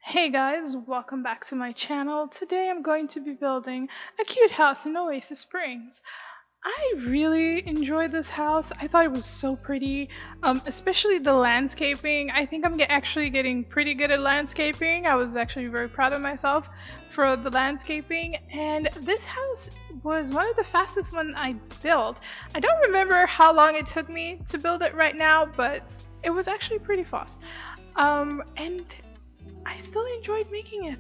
Hey guys, welcome back to my channel. Today I'm going to be building a cute house in Oasis Springs. I really enjoyed this house. I thought it was so pretty, especially the landscaping. I think I'm actually getting pretty good at landscaping. I was actually very proud of myself for the landscaping, and this house was one of the fastest one I built. I don't remember how long it took me to build it right now, but it was actually pretty fast. And I still enjoyed making it.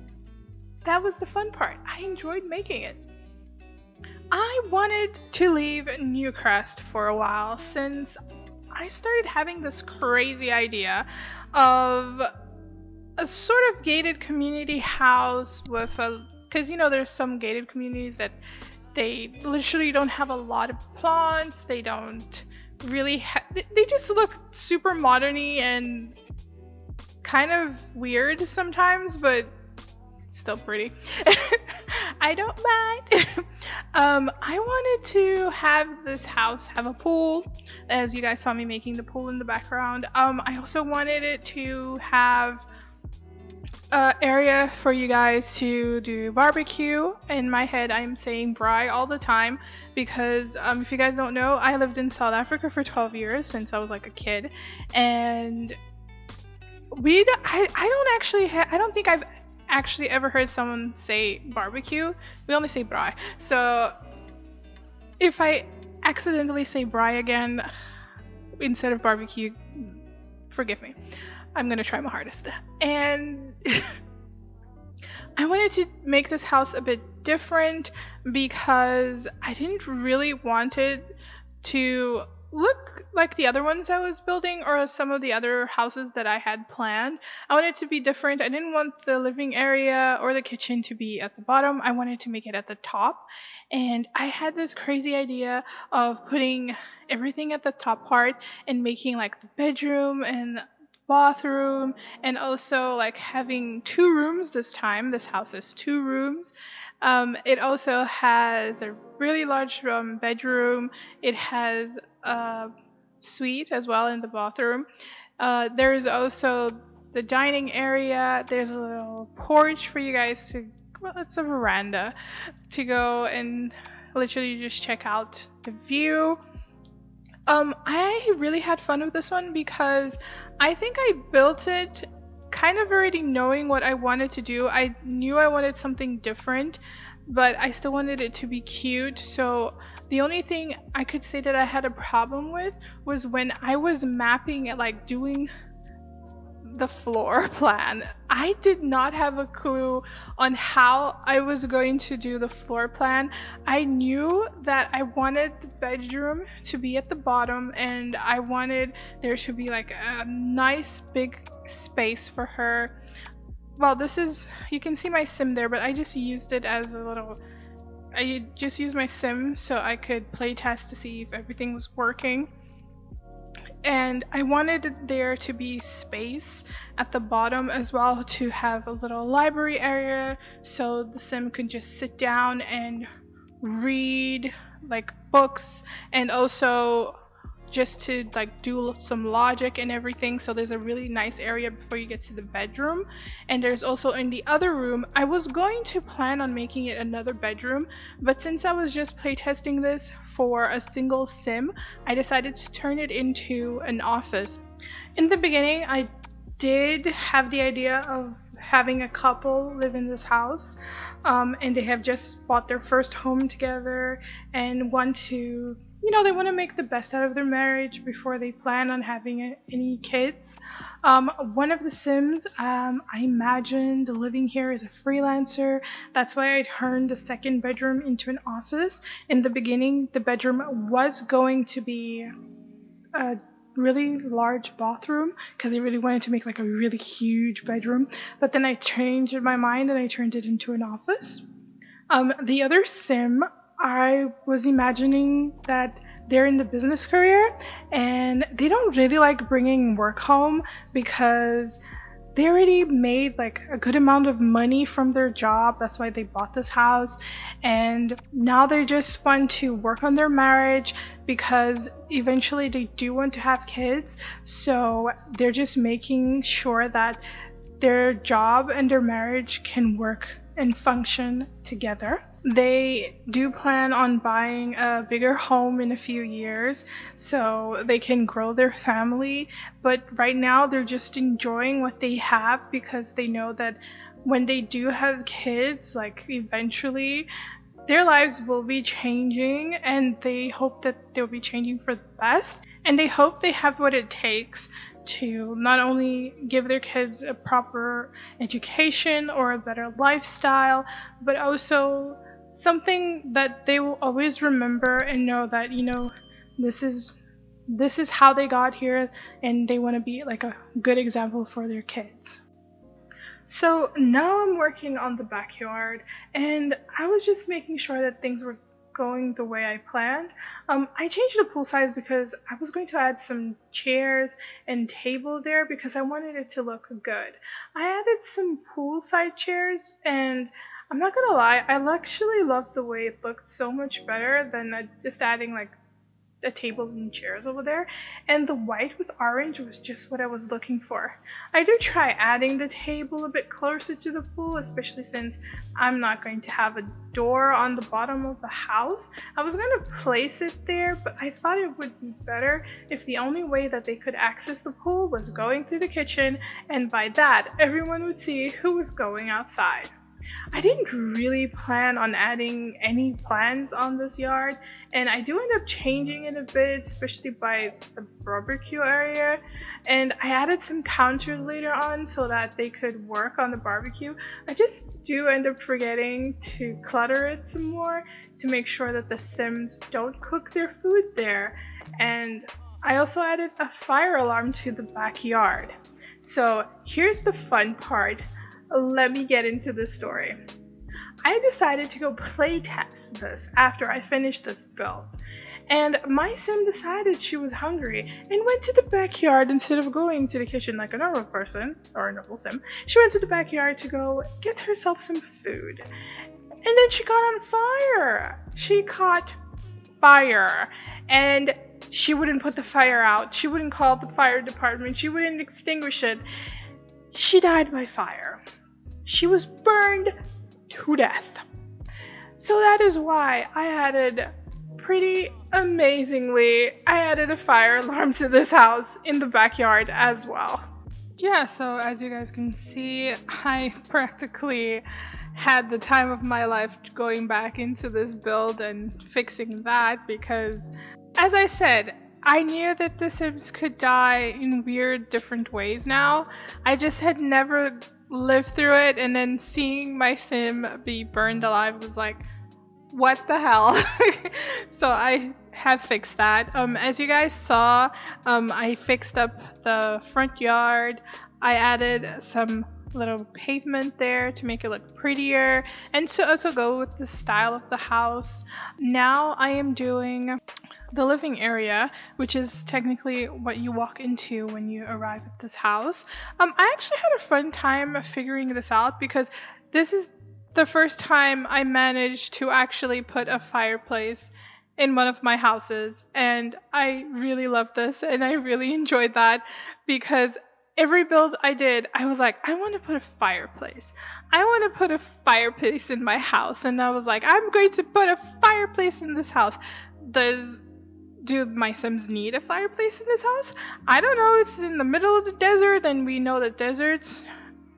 That was the fun part. I enjoyed making it. I wanted to leave Newcrest for a while since I started having this crazy idea of a sort of gated community house with because there's some gated communities that they literally don't have a lot of plants. They don't really they just look super moderny and kind of weird sometimes, but still pretty. I don't mind. I wanted to have this house have a pool, as you guys saw me making the pool in the background. I also wanted it to have an area for you guys to do barbecue. In my head, I'm saying braai all the time because if you guys don't know, I lived in South Africa for 12 years since I was like a kid, and I don't think I've actually ever heard someone say barbecue. We only say braai. So if I accidentally say braai again instead of barbecue, forgive me. I'm gonna try my hardest. And I wanted to make this house a bit different because I didn't really want it to look like the other ones I was building or some of the other houses that I had planned. I wanted it to be different. I didn't want the living area or the kitchen to be at the bottom. I wanted to make it at the top. And I had this crazy idea of putting everything at the top part and making like the bedroom and bathroom, and also like having 2 rooms this time. This house has 2 rooms. It also has a really large bedroom. It has a suite as well in the bathroom. There's also the dining area. There's a little porch for you guys to, well, it's a veranda to go and literally just check out the view. I really had fun with this one because I think I built it kind of already knowing what I wanted to do. I knew I wanted something different, but I still wanted it to be cute. So the only thing I could say that I had a problem with was when I was mapping it, like doing the floor plan. I did not have a clue on how I was going to do the floor plan. I knew that I wanted the bedroom to be at the bottom and I wanted there to be like a nice big space for her. Well, this is, you can see my sim there, but I just used it as a little, I just used my sim so I could play test to see if everything was working. And I wanted there to be space at the bottom as well to have a little library area so the sim could just sit down and read like books, and also just to like do some logic and everything. So there's a really nice area before you get to the bedroom. And there's also in the other room, I was going to plan on making it another bedroom, but since I was just playtesting this for a single sim, I decided to turn it into an office. In the beginning, I did have the idea of having a couple live in this house, and they have just bought their first home together and want to, they want to make the best out of their marriage before they plan on having any kids. One of the sims, I imagined living here as a freelancer. That's why I turned the second bedroom into an office. In the beginning, the bedroom was going to be a really large bathroom because I really wanted to make like a really huge bedroom. But then I changed my mind and I turned it into an office. The other sim, I was imagining that they're in the business career and they don't really like bringing work home because they already made like a good amount of money from their job. That's why they bought this house, and now they just want to work on their marriage because eventually they do want to have kids. So they're just making sure that their job and their marriage can work and function together. They do plan on buying a bigger home in a few years so they can grow their family, but right now they're just enjoying what they have because they know that when they do have kids, like eventually their lives will be changing, and they hope that they'll be changing for the best, and they hope they have what it takes to not only give their kids a proper education or a better lifestyle, but also something that they will always remember and know that, you know, this is how they got here, and they want to be like a good example for their kids. So now I'm working on the backyard, and I was just making sure that things were going the way I planned. I changed the pool size because I was going to add some chairs and table there because I wanted it to look good. I added some poolside chairs, and I'm not gonna lie, I actually loved the way it looked so much better than just adding like a table and chairs over there, and the white with orange was just what I was looking for. I do try adding the table a bit closer to the pool, especially since I'm not going to have a door on the bottom of the house. I was going to place it there, but I thought it would be better if the only way that they could access the pool was going through the kitchen, and by that everyone would see who was going outside. I didn't really plan on adding any plants on this yard, and I do end up changing it a bit, especially by the barbecue area, and I added some counters later on so that they could work on the barbecue. I just do end up forgetting to clutter it some more to make sure that the Sims don't cook their food there, and I also added a fire alarm to the backyard. So here's the fun part. Let me get into the story. I decided to go play test this after I finished this build, and my sim decided she was hungry and went to the backyard instead of going to the kitchen like a normal person or a normal sim. She went to the backyard to go get herself some food, and then she got on fire. She caught fire, and she wouldn't put the fire out. She wouldn't call the fire department. She wouldn't extinguish it. She died by fire. She was burned to death. So that is why I added, pretty amazingly, I added a fire alarm to this house in the backyard as well. Yeah, so as you guys can see, I practically had the time of my life going back into this build and fixing that because, as I said, I knew that the Sims could die in weird different ways now. I just had never lived through it, and then seeing my Sim be burned alive was like, what the hell? So I have fixed that. As you guys saw, I fixed up the front yard. I added some little pavement there to make it look prettier and to also go with the style of the house. Now I am doing the living area, which is technically what you walk into when you arrive at this house. I actually had a fun time figuring this out because this is the first time I managed to actually put a fireplace in one of my houses, and I really love this and I really enjoyed that because every build I did, I was like, I want to put a fireplace. I want to put a fireplace in my house, and I was like, I'm going to put a fireplace in this house. Do my Sims need a fireplace in this house? I don't know. It's in the middle of the desert, and we know that deserts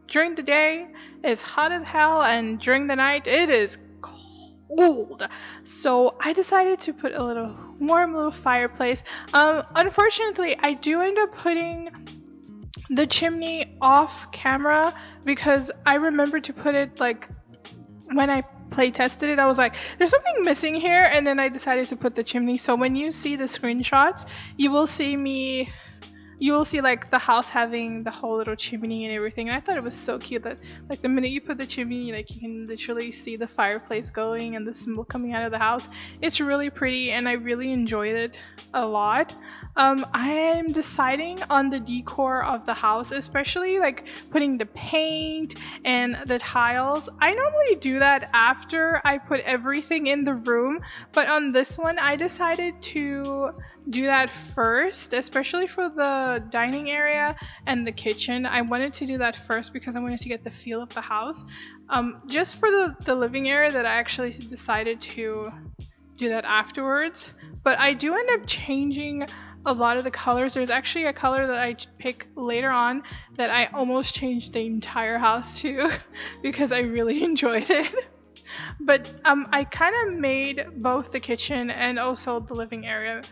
during the day is hot as hell, and during the night it is cold. So I decided to put a little warm little fireplace. Unfortunately, I do end up putting the chimney off camera because I remember to put it like when I play tested it. I was like, there's something missing here, and then I decided to put the chimney. So when you see the screenshots, you will see like the house having the whole little chimney and everything. And I thought it was so cute that like the minute you put the chimney, like you can literally see the fireplace going and the smoke coming out of the house. It's really pretty, and I really enjoyed it a lot. I am deciding on the decor of the house, especially like putting the paint and the tiles. I normally do that after I put everything in the room, but on this one I decided to do that first, especially for the dining area and the kitchen. I wanted to do that first because I wanted to get the feel of the house. Just for the living area, that I actually decided to do that afterwards. But I do end up changing a lot of the colors. There's actually a color that I pick later on that I almost changed the entire house to because I really enjoyed it. But I kind of made both the kitchen and also the living area.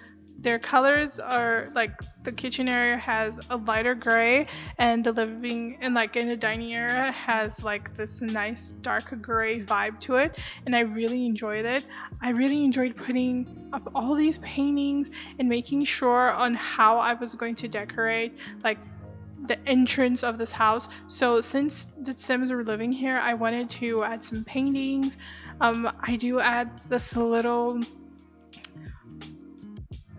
Their colors are like the kitchen area has a lighter gray, and the living and like in the dining area has like this nice dark gray vibe to it, and I really enjoyed it. I really enjoyed putting up all these paintings and making sure on how I was going to decorate like the entrance of this house. So since the Sims were living here, I wanted to add some paintings. I do add this little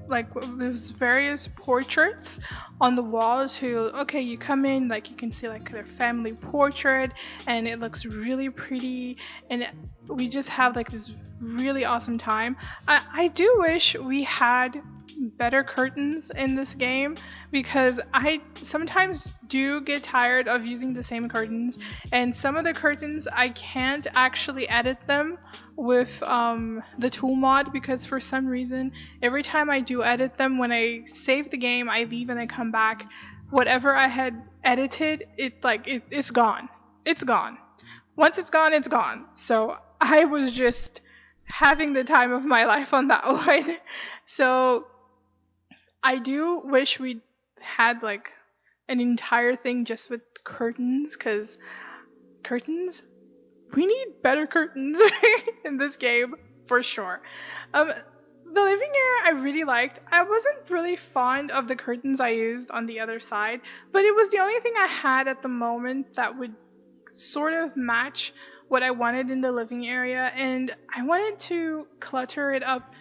like there's various portraits on the walls who okay, you come in, like you can see like their family portrait, and it looks really pretty, and we just have like this really awesome time. I do wish we had better curtains in this game because I sometimes do get tired of using the same curtains, and some of the curtains I can't actually edit them with the tool mod because for some reason every time I do edit them, when I save the game, I leave and I come back, whatever I had edited, it's gone. It's gone. Once it's gone, it's gone. So I was just having the time of my life on that one. So I do wish we had like an entire thing just with curtains, because curtains, we need better curtains in this game for sure. The living area I really liked. I wasn't really fond of the curtains I used on the other side, but it was the only thing I had at the moment that would sort of match what I wanted in the living area, and I wanted to clutter it up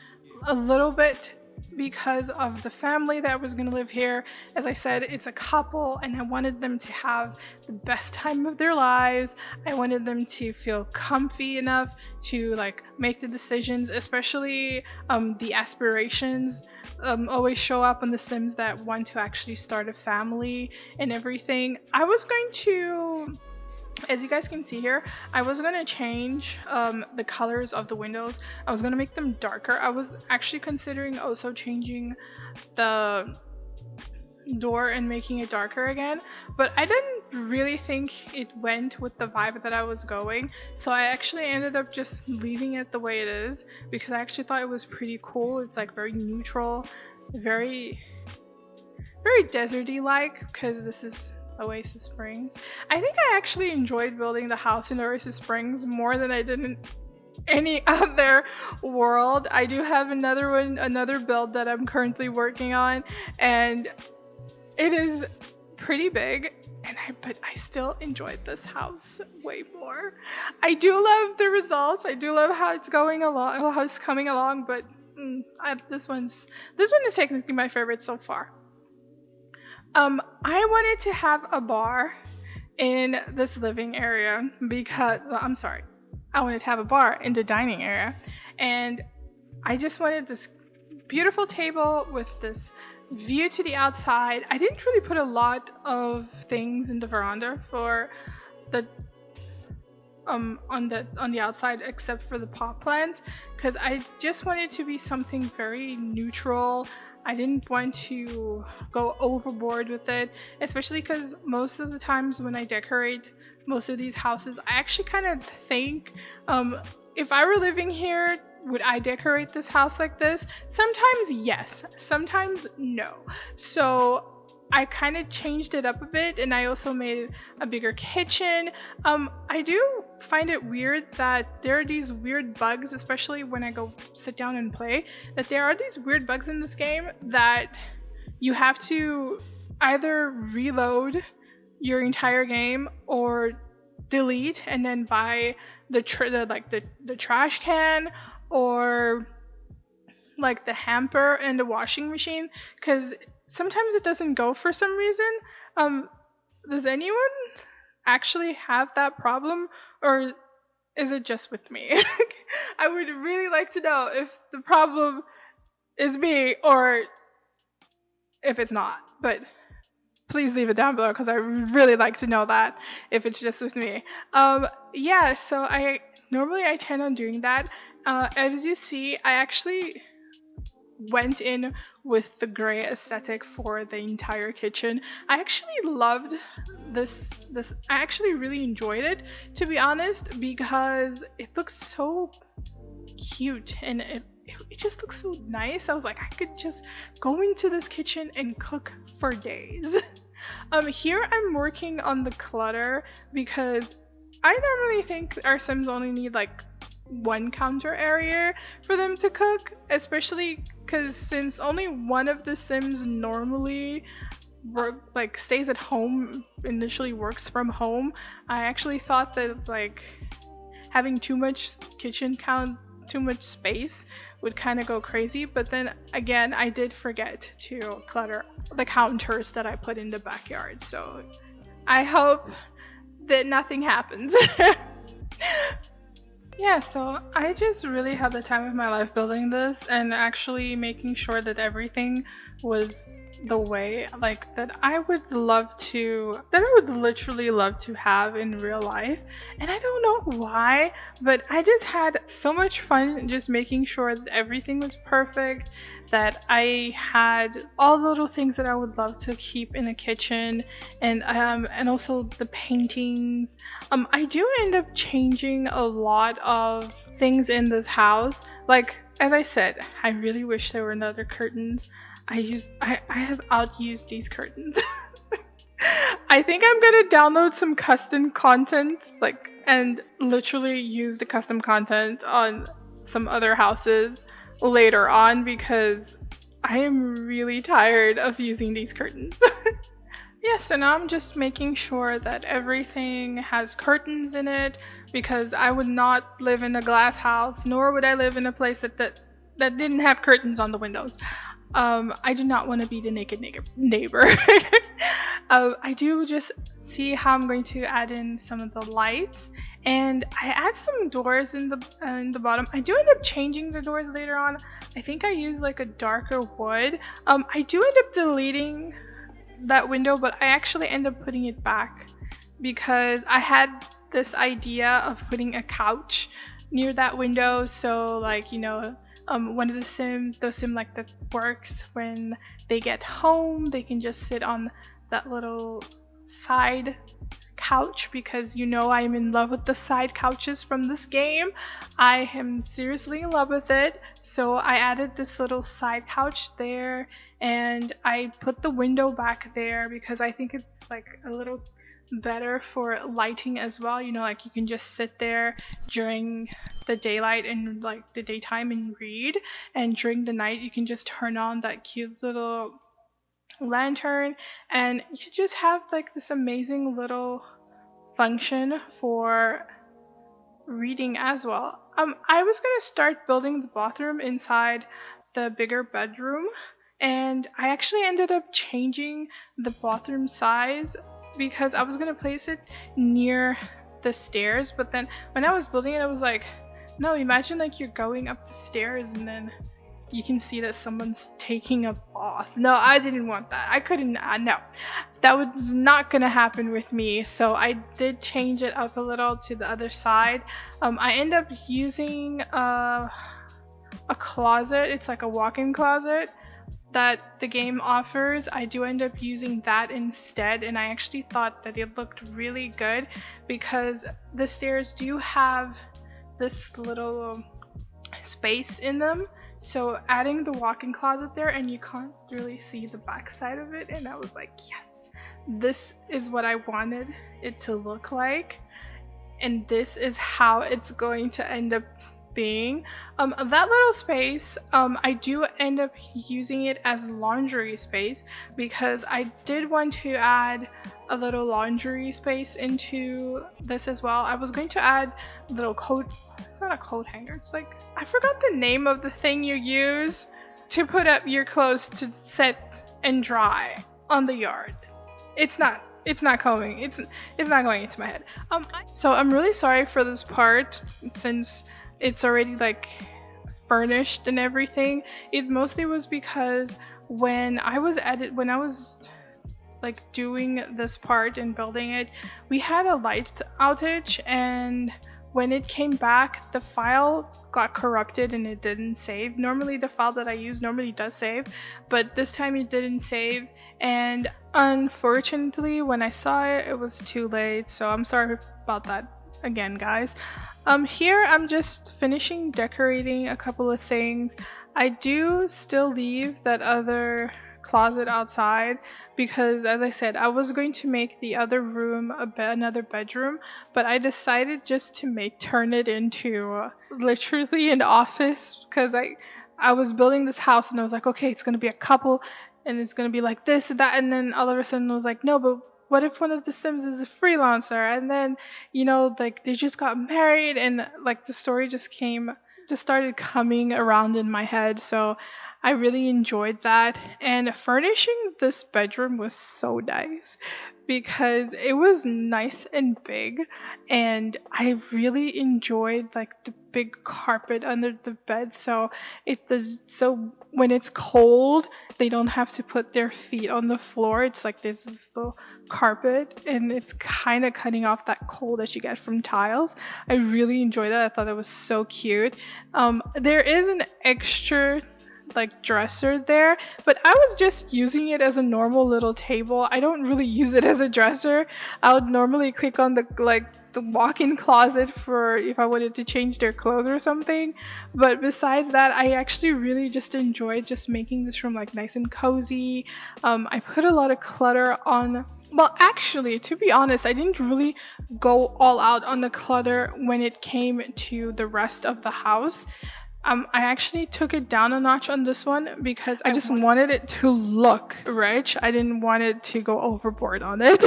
a little bit because of the family that was going to live here. As I said, it's a couple, and I wanted them to have the best time of their lives. I wanted them to feel comfy enough to like make the decisions, especially the aspirations always show up on the Sims that want to actually start a family and everything. I was going to, as you guys can see here, I was going to change the colors of the windows. I was going to make them darker. I was actually considering also changing the door and making it darker again, but I didn't really think it went with the vibe that I was going, so I actually ended up just leaving it the way it is because I actually thought it was pretty cool. It's like very neutral, very deserty like, because this is Oasis Springs. I think I actually enjoyed building the house in Oasis Springs more than I did in any other world. I do have another build that I'm currently working on, and it is pretty big, but I still enjoyed this house way more. I do love the results. I do love how it's going along, how it's coming along, but this one is technically my favorite so far. I wanted to have a bar in this living area because, I wanted to have a bar in the dining area, and I just wanted this beautiful table with this view to the outside. I didn't really put a lot of things in the veranda for the on the outside except for the pot plants, because I just wanted to be something very neutral. I didn't want to go overboard with it, especially because most of the times when I decorate most of these houses, I actually kind of think, if I were living here, would I decorate this house like this? Sometimes yes, sometimes no. So I kind of changed it up a bit, and I also made a bigger kitchen. I do find it weird that there are these weird bugs, especially when I go sit down and play, that there are these weird bugs in this game that you have to either reload your entire game or delete and then buy the trash can or like the hamper and the washing machine, because sometimes it doesn't go for some reason. Does anyone actually have that problem, or is it just with me? I would really like to know if the problem is me or if it's not, but please leave it down below because I really like to know that if it's just with me. Yeah, so I tend on doing that. As you see, I actually went in with the gray aesthetic for the entire kitchen. I actually loved this I actually really enjoyed it, to be honest, because it looked so cute and it just looks so nice. I was like, I could just go into this kitchen and cook for days. Here I'm working on the clutter because I normally think our Sims only need like one counter area for them to cook, especially because since only one of the Sims normally stays at home, initially works from home. I actually thought that like having too much too much space would kind of go crazy, but then again I did forget to clutter the counters that I put in the backyard, so I hope that nothing happens. Yeah, so I just really had the time of my life building this and actually making sure that everything was the way like that I would literally love to have in real life. And I don't know why, but I just had so much fun just making sure that everything was perfect, that I had all the little things that I would love to keep in a kitchen, and also the paintings. I do end up changing a lot of things in this house. Like as I said, I really wish there were another curtains. I have outused these curtains. I think I'm gonna download some custom content, and literally use the custom content on some other houses later on because I am really tired of using these curtains. Yeah, so now I'm just making sure that everything has curtains in it because I would not live in a glass house, nor would I live in a place that didn't have curtains on the windows. I do not want to be the naked neighbor. I do just see how I'm going to add in some of the lights, and I add some doors in the bottom. I do end up changing the doors later on. I think I use like a darker wood. I do end up deleting that window, but I actually end up putting it back because I had this idea of putting a couch near that window, so like one of the Sims, those Sim like that works when they get home, they can just sit on that little side couch because I'm in love with the side couches from this game. I am seriously in love with it. So I added this little side couch there and I put the window back there because I think it's like a little better for lighting as well. Like you can just sit there during the daylight and like the daytime and read, and during the night you can just turn on that cute little lantern and you just have like this amazing little function for reading as well. I was gonna start building the bathroom inside the bigger bedroom, and I actually ended up changing the bathroom size because I was gonna place it near the stairs, but then when I was building it, I was like, no, imagine like you're going up the stairs and then you can see that someone's taking a bath. No, I didn't want that. I couldn't, no. That was not gonna happen with me, so I did change it up a little to the other side. I end up using a closet. It's like a walk-in closet that the game offers. I do end up using that instead, and I actually thought that it looked really good because the stairs do have this little space in them, so adding the walk-in closet there and you can't really see the back side of it, and I was like, yes, this is what I wanted it to look like, and this is how it's going to end up being. That little space, I do end up using it as laundry space because I did want to add a little laundry space into this as well. I was going to add a little coat, it's not a coat hanger, it's like, I forgot the name of the thing you use to put up your clothes to set and dry on the yard. It's not coming, it's not going into my head. So I'm really sorry for this part since it's already like furnished and everything. It mostly was because when I was like doing this part and building it, we had a light outage, and when it came back, the file got corrupted and it didn't save. Normally the file that I use normally does save, but this time it didn't save, and unfortunately when I saw it, it was too late. So I'm sorry about that again, guys. Here I'm just finishing decorating a couple of things. I do still leave that other closet outside because, as I said, I was going to make the other room another bedroom, but I decided just to turn it into literally an office, because I was building this house and I was like, okay, it's going to be a couple and it's going to be like this and that, and then all of a sudden I was like, no, but what if one of the Sims is a freelancer? And then, like they just got married, and like the story just started coming around in my head. So I really enjoyed that. And furnishing this bedroom was so nice because it was nice and big, and I really enjoyed like the big carpet under the bed, so when it's cold they don't have to put their feet on the floor. It's like there's this little carpet, and it's kind of cutting off that cold that you get from tiles. I really enjoyed that. I thought that was so cute. There is an extra like dresser there, but I was just using it as a normal little table. I don't really use it as a dresser. I would normally click on the walk-in closet for if I wanted to change their clothes or something. But besides that, I actually really just enjoyed just making this room like nice and cozy. I put a lot of clutter on. Well, actually, to be honest, I didn't really go all out on the clutter when it came to the rest of the house. I actually took it down a notch on this one because I just wanted it to look rich. I didn't want it to go overboard on it.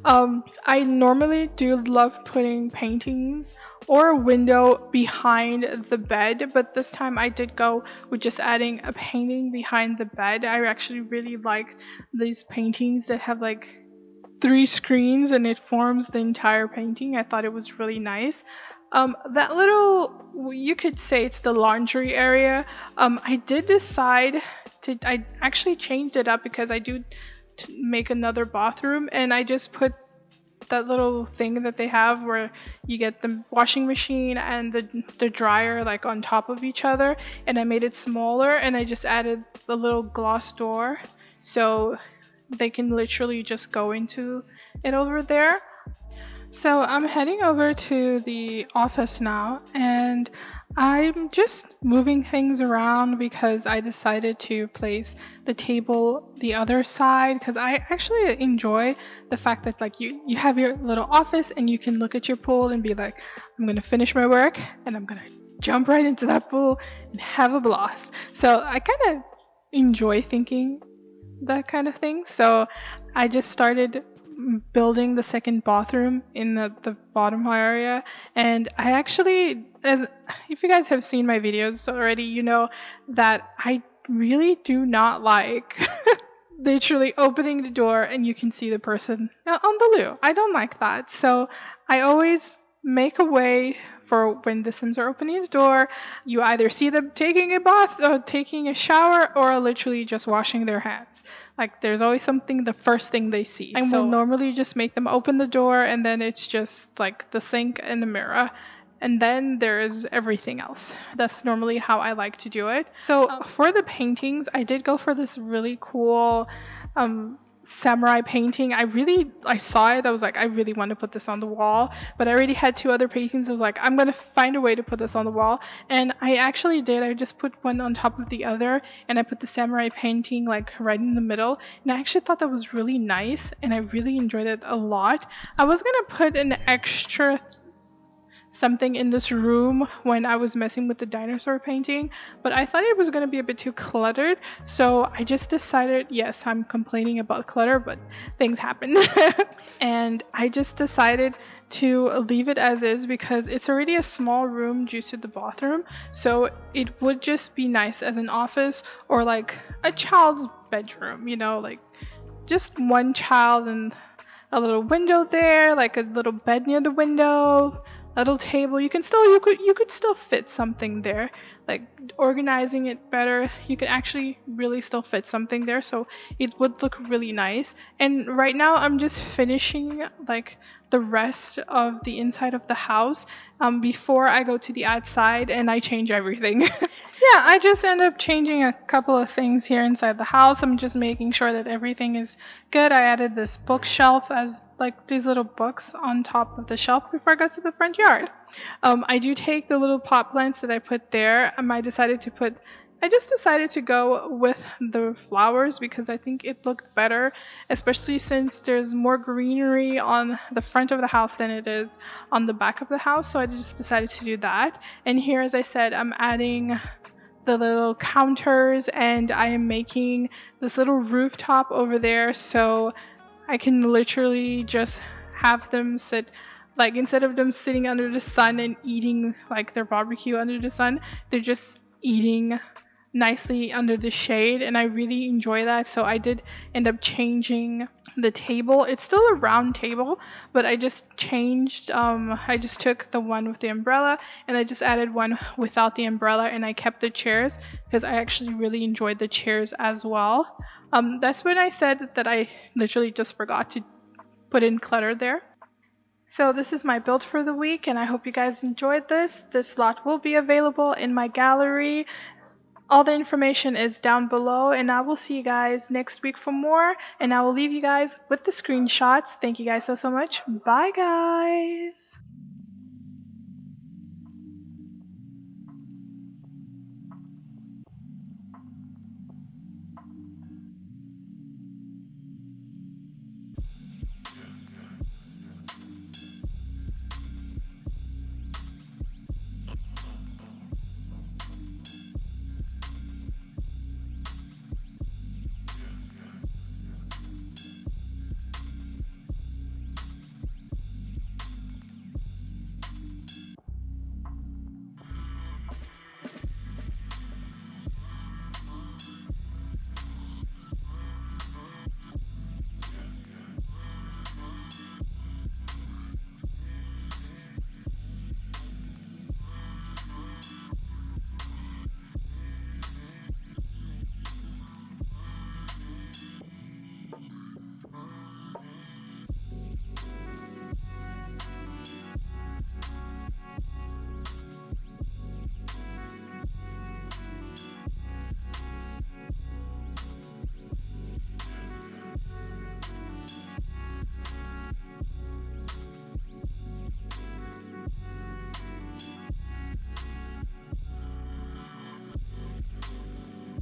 I normally do love putting paintings or a window behind the bed, but this time I did go with just adding a painting behind the bed. I actually really like these paintings that have like 3 screens and it forms the entire painting. I thought it was really nice. That little, you could say it's the laundry area. I did decide I actually changed it up because I do make another bathroom, and I just put that little thing that they have where you get the washing machine and the dryer like on top of each other, and I made it smaller, and I just added the little glass door so they can literally just go into it over there. So I'm heading over to the office now, and I'm just moving things around because I decided to place the table the other side, because I actually enjoy the fact that like you have your little office and you can look at your pool and be like, I'm going to finish my work and I'm going to jump right into that pool and have a blast. So I kind of enjoy thinking that kind of thing. So I just started building the second bathroom in the bottom area, and I actually, as if you guys have seen my videos already, you know that I really do not like literally opening the door and you can see the person on the loo. I don't like that. So I always make a way for when the Sims are opening the door, you either see them taking a bath or taking a shower or literally just washing their hands. Like there's always something, the first thing they see. And we'll normally just make them open the door, and then it's just like the sink and the mirror. And then there's everything else. That's normally how I like to do it. So for the paintings, I did go for this really cool samurai painting. I saw it. I was like, I really want to put this on the wall. But I already had 2 other paintings. I was like, I'm going to find a way to put this on the wall. And I actually did. I just put one on top of the other. And I put the samurai painting like right in the middle. And I actually thought that was really nice. And I really enjoyed it a lot. I was going to put an extra something in this room when I was messing with the dinosaur painting, but I thought it was going to be a bit too cluttered, so I just decided, yes, I'm complaining about clutter, but things happen. And I just decided to leave it as is because it's already a small room due to the bathroom, so it would just be nice as an office or like a child's bedroom, you know, like just one child and a little window there, like a little bed near the window, little table. You could still fit something there, like organizing it better, you can actually really still fit something there, so it would look really nice. And right now I'm just finishing like the rest of the inside of the house before I go to the outside and I change everything. Yeah, I just end up changing a couple of things here inside the house. I'm just making sure that everything is good. I added this bookshelf as like these little books on top of the shelf before I got to the front yard. I do take the little pot plants that I put there. I just decided to go with the flowers because I think it looked better, especially since there's more greenery on the front of the house than it is on the back of the house. So I just decided to do that. And here, as I said, I'm adding the little counters and I am making this little rooftop over there so I can literally just have them sit, like instead of them sitting under the sun and eating like their barbecue under the sun, they're just eating nicely under the shade, and I really enjoy that. So I did end up changing the table. It's still a round table, but I just changed, I just took the one with the umbrella and I just added one without the umbrella, and I kept the chairs because I actually really enjoyed the chairs as well. That's when I said that I literally just forgot to put in clutter there. So this is my build for the week, and I hope you guys enjoyed this. This lot will be available in my gallery. All the information is down below, and I will see you guys next week for more, and I will leave you guys with the screenshots. Thank you guys so much. Bye, guys.